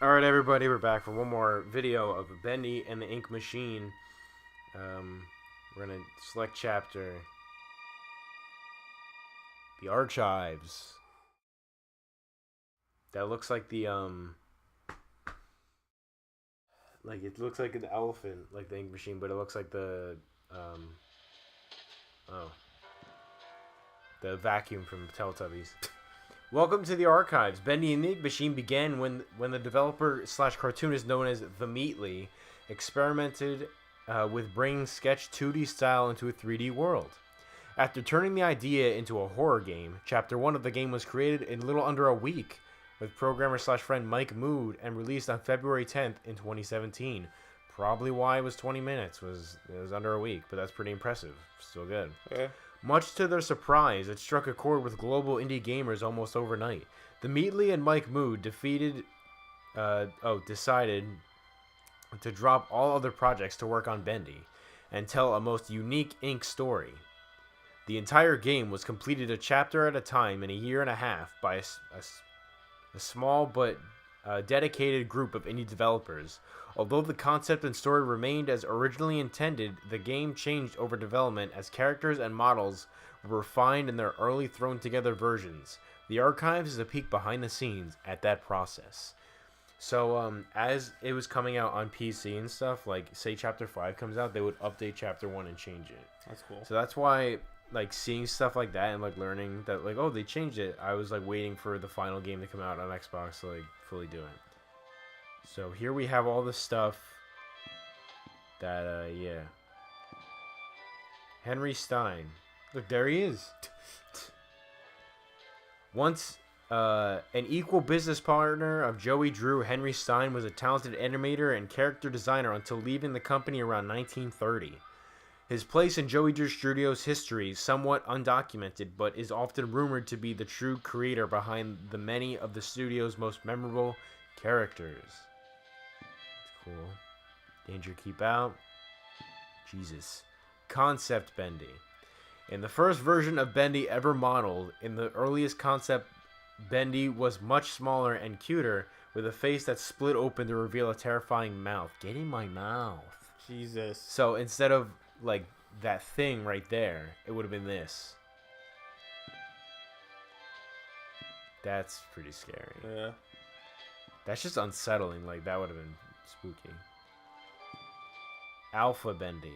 Alright, everybody, we're back for one more video of Bendy and the Ink Machine. We're gonna select chapter. The Archives. That looks like the, like, it looks like an elephant, like the Ink Machine, but it looks like the, the vacuum from Teletubbies. Welcome to the Archives. Bendy and the Ink Machine began when the developer slash cartoonist known as The Meatly experimented with bringing sketch 2D style into a 3D world. After turning the idea into a horror game, Chapter 1 of the game was created in a little under a week with programmer slash friend Mike Mood and released on February 10th in 2017. Probably why it was 20 minutes. It was under a week, but that's pretty impressive. Still good. Yeah. Much to their surprise, it struck a chord with global indie gamers almost overnight. The Meatly and Mike Mood decided to drop all other projects to work on Bendy and tell a most unique Ink story. The entire game was completed a chapter at a time in a year and a half by a small but dedicated group of indie developers. Although the concept and story remained as originally intended, the game changed over development as characters and models were refined in their early thrown together versions. The Archives is a peek behind the scenes at that process. So, as it was coming out on PC and stuff, like, say Chapter 5 comes out, they would update Chapter 1 and change it. That's cool. So that's why, like, seeing stuff like that and, like, learning that, like, oh, they changed it, I was, like, waiting for the final game to come out on Xbox to, like, fully do it. So here we have all the stuff that, yeah. Henry Stein. Look, there he is. Once an equal business partner of Joey Drew, Henry Stein was a talented animator and character designer until leaving the company around 1930. His place in Joey Drew Studios' history is somewhat undocumented, but is often rumored to be the true creator behind the many of the studio's most memorable characters. Cool. Danger, keep out. Jesus. Concept Bendy. In the first version of Bendy ever modeled, in the earliest concept, Bendy was much smaller and cuter, with a face that split open to reveal a terrifying mouth. Get in my mouth. Jesus. So instead of, like, that thing right there, it would have been this. That's pretty scary. Yeah. That's just unsettling. Like, that would have been spooky. Alpha Bendy.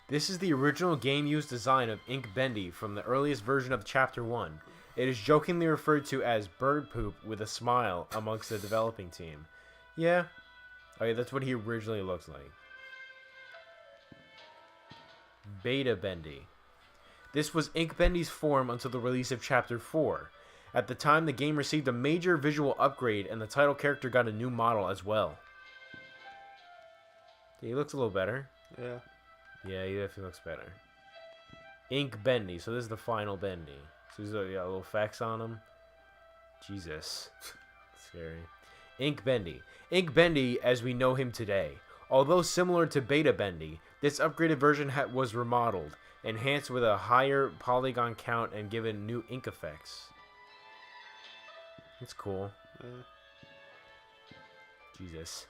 This is the original game-used design of Ink Bendy from the earliest version of Chapter 1. It is jokingly referred to as bird poop with a smile amongst the developing team. Yeah. Oh yeah, that's what he originally looked like. Beta Bendy. This was Ink Bendy's form until the release of Chapter 4. At the time, the game received a major visual upgrade and the title character got a new model as well. He looks a little better. Yeah. Yeah, he definitely looks better. Ink Bendy. So this is the final Bendy. So he's got little effects on him. Jesus. Scary. Ink Bendy. Ink Bendy as we know him today. Although similar to Beta Bendy, this upgraded version was remodeled, enhanced with a higher polygon count and given new ink effects. It's cool. Jesus.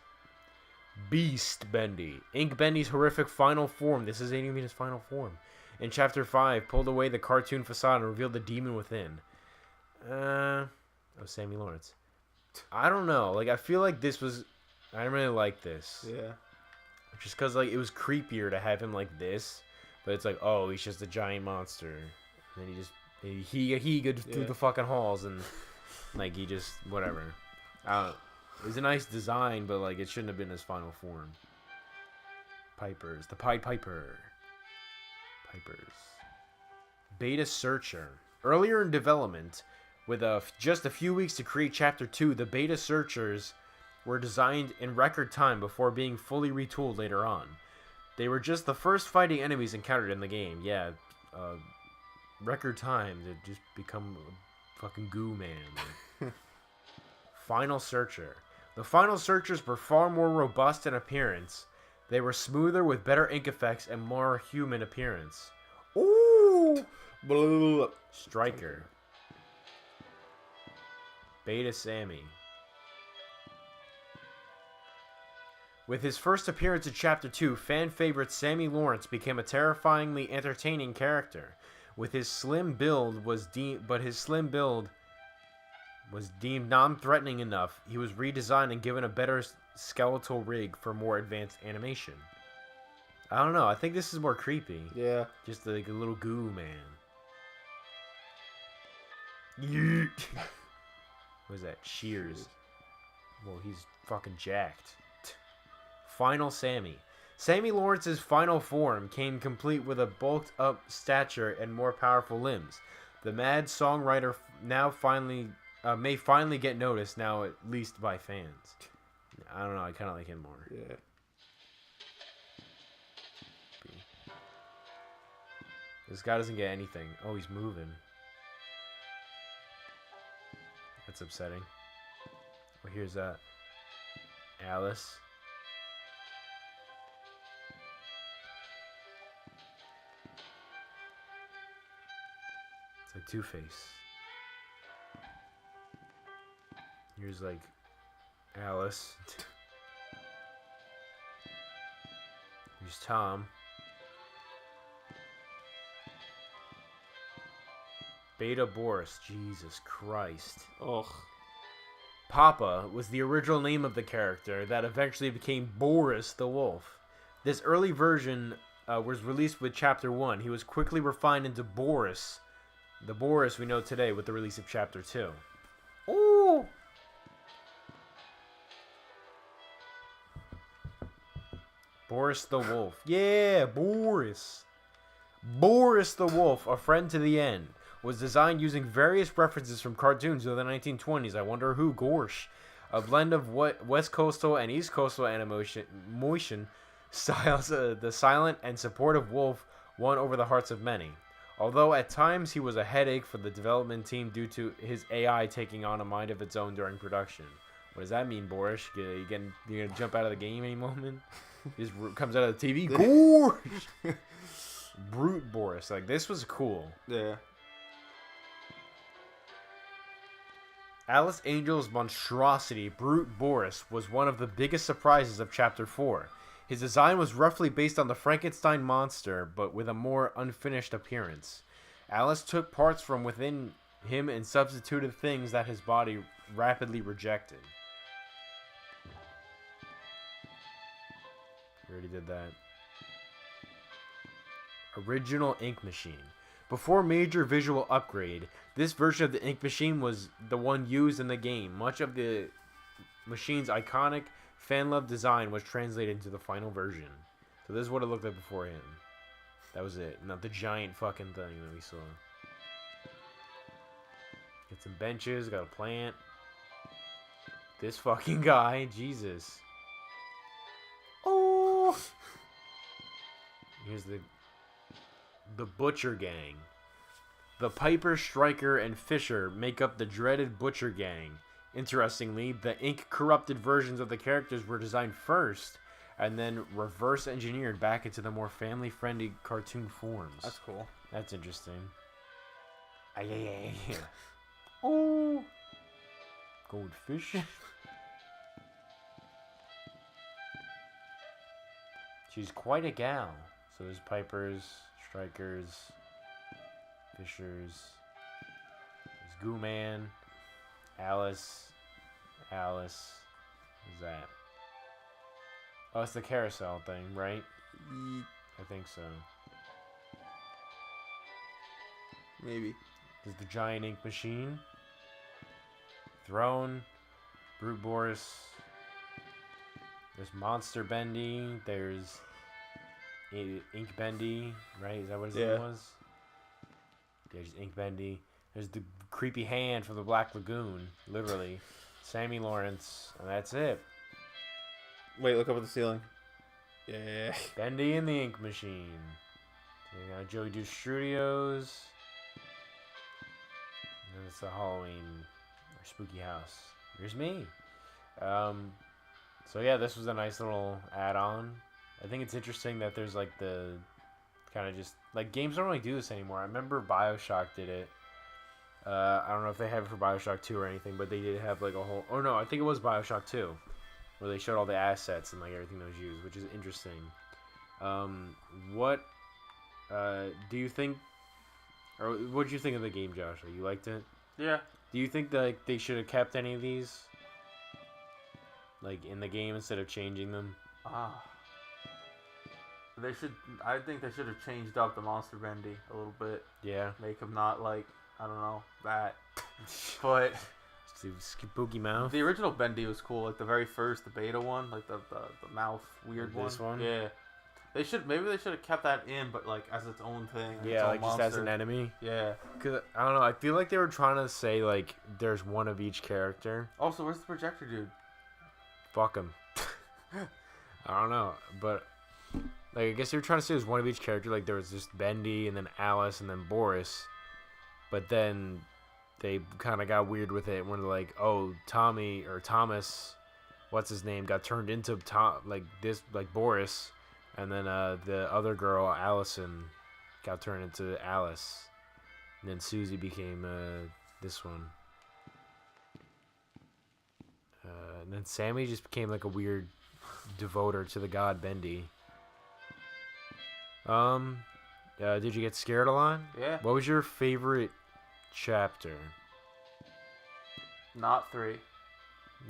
Beast Bendy. Ink Bendy's horrific final form. This isn't even his final form. In Chapter 5, pulled away the cartoon facade and revealed the demon within. Oh, Sammy Lawrence. I don't know. Like, I feel like this was... I didn't really like this. Yeah. Just because, like, it was creepier to have him like this. But it's like, oh, he's just a giant monster. And then he just... He goes through the fucking halls and... Like, he just... Whatever. It was a nice design, but, like, it shouldn't have been his final form. Pipers. The Pied Piper. Pipers. Beta Searcher. Earlier in development, with just a few weeks to create Chapter 2, the Beta Searchers were designed in record time before being fully retooled later on. They were just the first fighting enemies encountered in the game. Yeah, record time to just become a fucking goo man. Final Searcher. The Final Searchers were far more robust in appearance. They were smoother with better ink effects and more human appearance. Ooh! Striker. Beta Sammy. With his first appearance in Chapter 2, fan favorite Sammy Lawrence became a terrifyingly entertaining character. With his slim build was deemed non-threatening enough, he was redesigned and given a better skeletal rig for more advanced animation. I don't know. I think this is more creepy. Yeah. Just like a little goo man. Yeet. What is that? Shears. Well, he's fucking jacked. Final Sammy. Sammy Lawrence's final form came complete with a bulked up stature and more powerful limbs. The mad songwriter may finally get noticed now, at least by fans. I don't know. I kind of like him more. Yeah. This guy doesn't get anything. Oh, he's moving. That's upsetting. Well, here's Alice. It's like Two-Face. Here's like Alice. Here's Tom. Beta Boris. Jesus Christ. Ugh. Papa was the original name of the character that eventually became Boris the Wolf. This early version was released with Chapter 1. He was quickly refined into Boris. The Boris we know today with the release of Chapter 2. Ooh! Boris the Wolf. Yeah, Boris. Boris the Wolf, a friend to the end, was designed using various references from cartoons of the 1920s. I wonder who. Gorsh. A blend of West Coastal and East Coastal animation styles. The silent and supportive wolf won over the hearts of many. Although at times he was a headache for the development team due to his AI taking on a mind of its own during production. What does that mean, Boris? You gonna jump out of the game any moment? He just comes out of the TV. Gorsh! Brute Boris. Like, this was cool. Yeah. Alice Angel's monstrosity, Brute Boris, was one of the biggest surprises of Chapter 4. His design was roughly based on the Frankenstein monster, but with a more unfinished appearance. Alice took parts from within him and substituted things that his body rapidly rejected. We already did that. Original ink machine. Before major visual upgrade, this version of the ink machine was the one used in the game. Much of the machine's iconic, fan-loved design was translated into the final version. So this is what it looked like before him. That was it. Not the giant fucking thing that we saw. Get some benches, got a plant. This fucking guy, Jesus. Oh! Here's the Butcher Gang. The Piper, Striker, and Fisher make up the dreaded Butcher Gang. Interestingly, the ink-corrupted versions of the characters were designed first, and then reverse-engineered back into the more family-friendly cartoon forms. That's cool. That's interesting. Oh! Goldfish. She's quite a gal. So there's Pipers, Strikers, Fishers, there's Goo Man, Alice. Who's that? Oh, it's the carousel thing, right? I think so. Maybe. There's the giant ink machine. Throne. Brute Boris. There's Monster Bendy. There's Ink Bendy, right? Is that what his name was? There's Ink Bendy. There's the creepy hand from the Black Lagoon, literally. Sammy Lawrence, and that's it. Wait, look up at the ceiling. Yeah. Bendy and the Ink Machine. You got Joey Deuce Studios. And it's the Halloween or spooky house. Here's me. So yeah, this was a nice little add-on. I think it's interesting that there's like the kind of just like games don't really do this anymore. I remember BioShock did it. I don't know if they have it for BioShock 2 or anything, but they did have like a whole. Oh no, I think it was BioShock 2. where they showed all the assets and like everything that was used, which is interesting. What do you think, or what did you think of the game, Joshua? You liked it? Yeah. Do you think that like, they should have kept any of these, like in the game instead of changing them? They should. I think they should have changed up the monster Bendy a little bit. Yeah. Make him not like, I don't know, that. But spooky mouth. the original Bendy was cool. Like the very first, the beta one, like the mouth weird one. This one. Yeah. They should have kept that in, but like as its own thing. Yeah, like just as an enemy. Yeah. Cause I don't know. I feel like they were trying to say like there's one of each character. Also, where's the projector dude? Fuck him. I don't know, but like I guess they were trying to say there's one of each character. Like there was just Bendy and then Alice and then Boris, but then they kind of got weird with it when they're like, oh, Tommy or Thomas, what's his name, got turned into Boris. And then the other girl, Allison, got turned into Alice. And then Susie became this one. And then Sammy just became like a weird devoter to the god Bendy. Did you get scared a lot? Yeah. What was your favorite chapter? Not 3.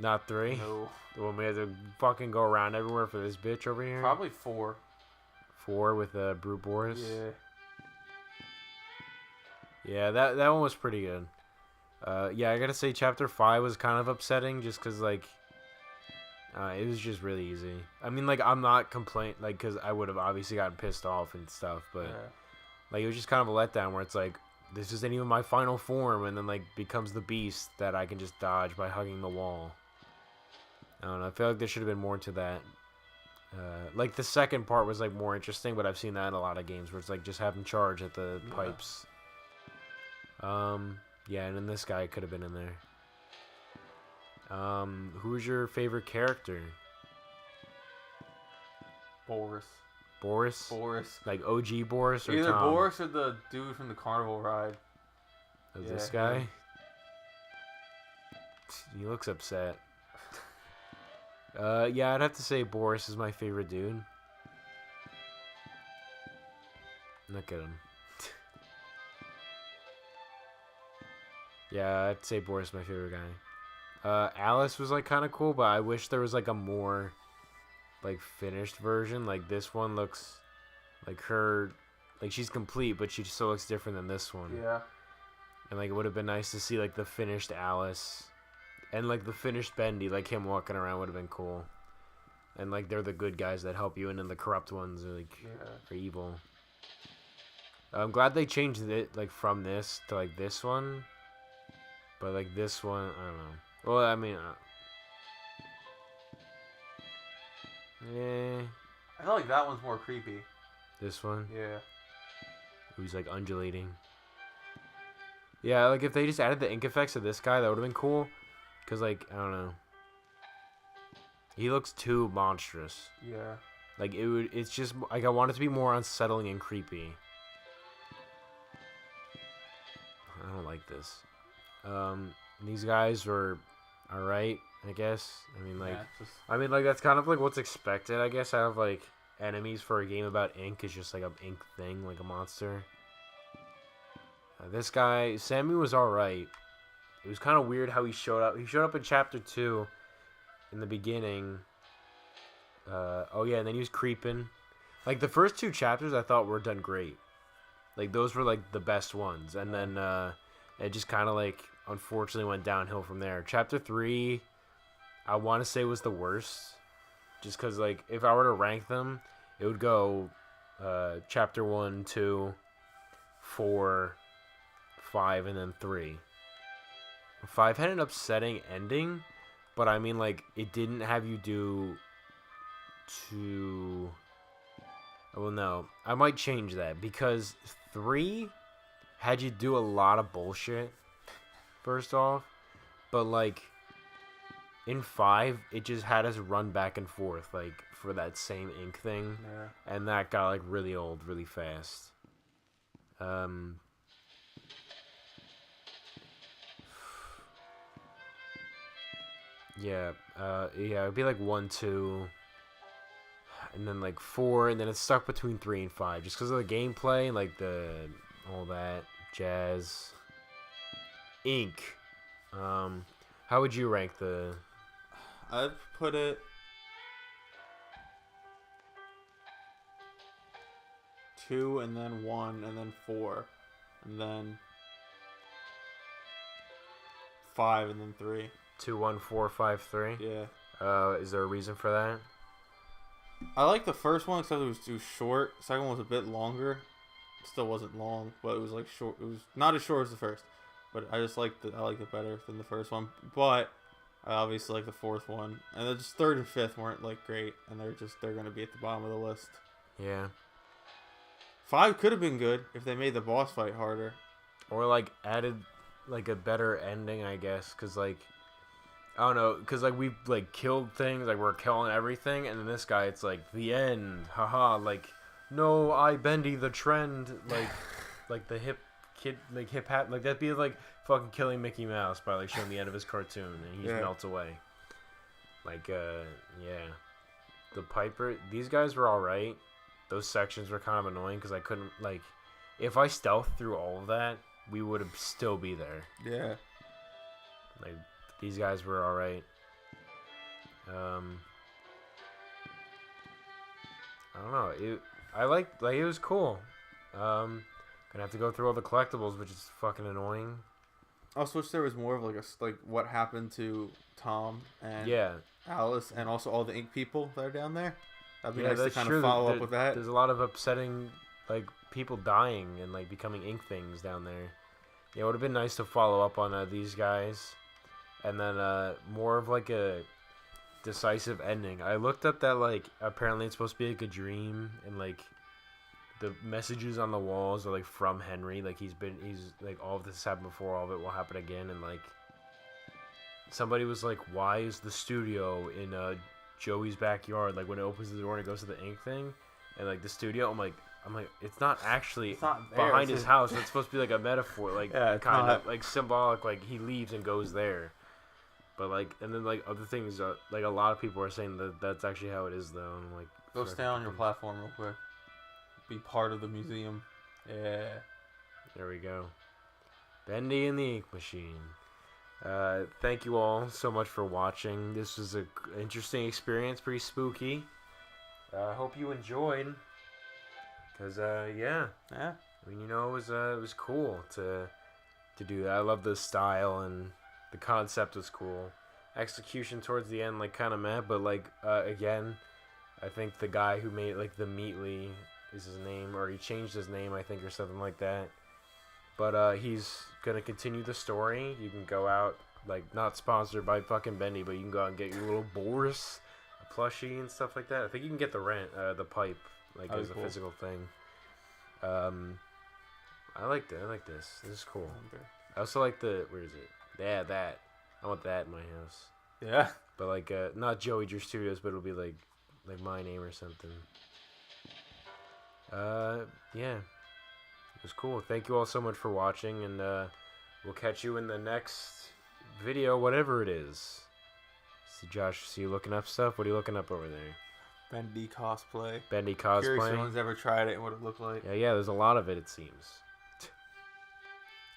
Not 3? No. The one we had to fucking go around everywhere for this bitch over here? Probably 4. 4 with Brute Boris? Yeah. Yeah, that one was pretty good. Yeah, I gotta say chapter 5 was kind of upsetting just because, like, it was just really easy. I mean, like, I'm not complaining, like, because I would have obviously gotten pissed off and stuff, but, like, it was just kind of a letdown where it's like, this isn't even my final form, and then, like, becomes the beast that I can just dodge by hugging the wall. I don't know, I feel like there should have been more to that. Like, the second part was, like, more interesting, but I've seen that in a lot of games where it's, like, just have him charge at the pipes. Yeah, and then this guy could have been in there. Who's your favorite character? Boris. Boris? Boris. Like OG Boris or Either Tom? Boris or the dude from the carnival ride. Oh, this guy? He looks upset. Yeah, I'd have to say Boris is my favorite dude. Look at him. Yeah, I'd say Boris is my favorite guy. Alice was, like, kind of cool, but I wish there was, like, a more, like, finished version. Like, this one looks like her, like, she's complete, but she still looks different than this one. Yeah. And, like, it would have been nice to see, like, the finished Alice and, like, the finished Bendy, like, him walking around would have been cool. And, like, they're the good guys that help you, and then the corrupt ones are, like, are evil. I'm glad they changed it, like, from this to, like, this one. But, like, this one, I don't know. Well, I mean, yeah. I feel like that one's more creepy. This one? Yeah. Who's, like, undulating. Yeah, like, if they just added the ink effects to this guy, that would have been cool. Because, like, I don't know. He looks too monstrous. Yeah. Like, it's just, like, I want it to be more unsettling and creepy. I don't like this. These guys were alright, I guess. I mean, like, that's kind of, like, what's expected, I guess, out of, like, enemies for a game about ink is just, like, a ink thing, like a monster. This guy, Sammy was alright. It was kind of weird how he showed up. He showed up in chapter 2 in the beginning. Oh, yeah, and then he was creeping. Like, the first 2 chapters I thought were done great. Like, those were, like, the best ones. And then, it just kind of, like, unfortunately went downhill from there. Chapter 3, I want to say was the worst. Just because, like, if I were to rank them, it would go chapter 1, 2, 4, 5, and then 3. 5 had an upsetting ending, but I mean, like, it didn't have you do too... Well, no. I might change that, because 3... had you do a lot of bullshit, first off. But, like, in 5, it just had us run back and forth, like, for that same ink thing. Yeah. And that got, like, really old really fast. Yeah, it'd be like 1, 2, and then like 4, and then it's stuck between 3 and 5, just because of the gameplay and like all that jazz. Ink. How would you rank the? I'd put it 2, and then 1, and then 4, and then 5, and then 3. 2, 1, 4, 5, 3. Yeah. Is there a reason for that? I like the first one except it was too short. The second one was a bit longer. It still wasn't long, but it was like short. It was not as short as the first, but I liked it better than the first one. But I obviously like the fourth one, and then just third and fifth weren't like great, and they're gonna be at the bottom of the list. Yeah. 5 could have been good if they made the boss fight harder, or like added like a better ending, I guess, because like I don't know, because like we like killed things, like we're killing everything, and then this guy, it's like the end, haha, like no, I Bendy the trend, like the hip kid, like hip hat, like that'd be like fucking killing Mickey Mouse by like showing the end of his cartoon and he just melts away. Like yeah, the Piper, these guys were all right. Those sections were kind of annoying because I couldn't like, if I stealthed through all of that, we would have still be there. Yeah. Like these guys were all right. I don't know. I liked, like, it was cool. Gonna have to go through all the collectibles, which is fucking annoying. I also wish there was more of like what happened to Tom and Alice, and also all the ink people that are down there. That'd be nice to kind of follow up with that. There's a lot of upsetting, like, people dying and like becoming ink things down there. Yeah, it would have been nice to follow up on these guys, and then more of like a decisive ending. I looked up that like apparently it's supposed to be like a dream, and like the messages on the walls are like from Henry. Like he's like all of this has happened before, all of it will happen again, and like somebody was like, why is the studio in Joey's backyard? Like when it opens the door and it goes to the ink thing, and like the studio, I'm like, it's not actually behind his house. It's supposed to be like a metaphor, like kind of like symbolic. Like he leaves and goes there, but like, and then like other things, like a lot of people are saying that that's actually how it is, though. And like, go stay on your platform real quick. Be part of the museum. Yeah. There we go. Bendy and the Ink Machine. Thank you all so much for watching. This was an interesting experience, pretty spooky. I hope you enjoyed. Cause yeah. I mean, you know, it was cool to do that. I love the style and the concept was cool. Execution towards the end, like, kind of meh, but like again, I think the guy who made like the Meatley is his name, or he changed his name, I think, or something like that. But he's gonna continue the story. You can go out, like, not sponsored by fucking Bendy, but you can go out and get your little Boris, a plushie and stuff like that. I think you can get the pipe, like, as a physical thing. I like that. I like this. This is cool. I also like where is it? Yeah, that. I want that in my house. Yeah. But like, not Joey Drew Studios, but it'll be like my name or something. Yeah. It was cool. Thank you all so much for watching, and we'll catch you in the next video, whatever it is. See, Josh, see you looking up stuff? What are you looking up over there? Bendy cosplay. Bendy cosplay. Curious if anyone's ever tried it and what it looked like. Yeah, there's a lot of it seems.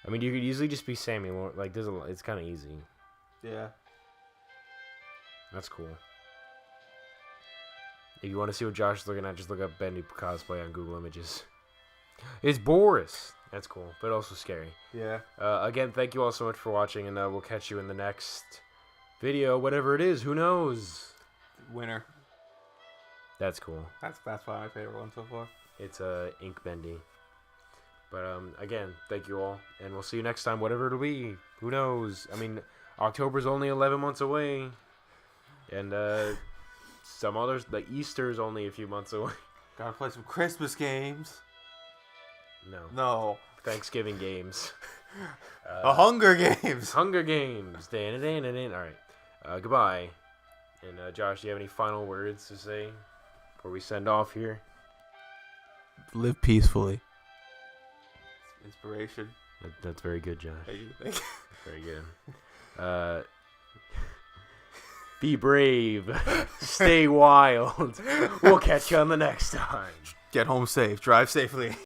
I mean, you could easily just be Sammy. Like, it's kind of easy. Yeah. That's cool. If you want to see what Josh is looking at, just look up Bendy cosplay on Google Images. It's Boris. That's cool, but also scary. Yeah. Again, thank you all so much for watching, and we'll catch you in the next video, whatever it is. Who knows? Winner. That's cool. That's probably my favorite one so far. It's Ink Bendy. But again, thank you all, and we'll see you next time, whatever it'll be. Who knows? I mean, October's only 11 months away, and some others, like Easter's only a few months away. Gotta play some Christmas games. No. Thanksgiving games. The Hunger Games. Hunger Games. All right. Goodbye. And Josh, do you have any final words to say before we send off here? Live peacefully. Inspiration. That's very good, Josh. Thank you. Very good. Be brave. Stay wild. We'll catch you on the next time. Get home safe. Drive safely.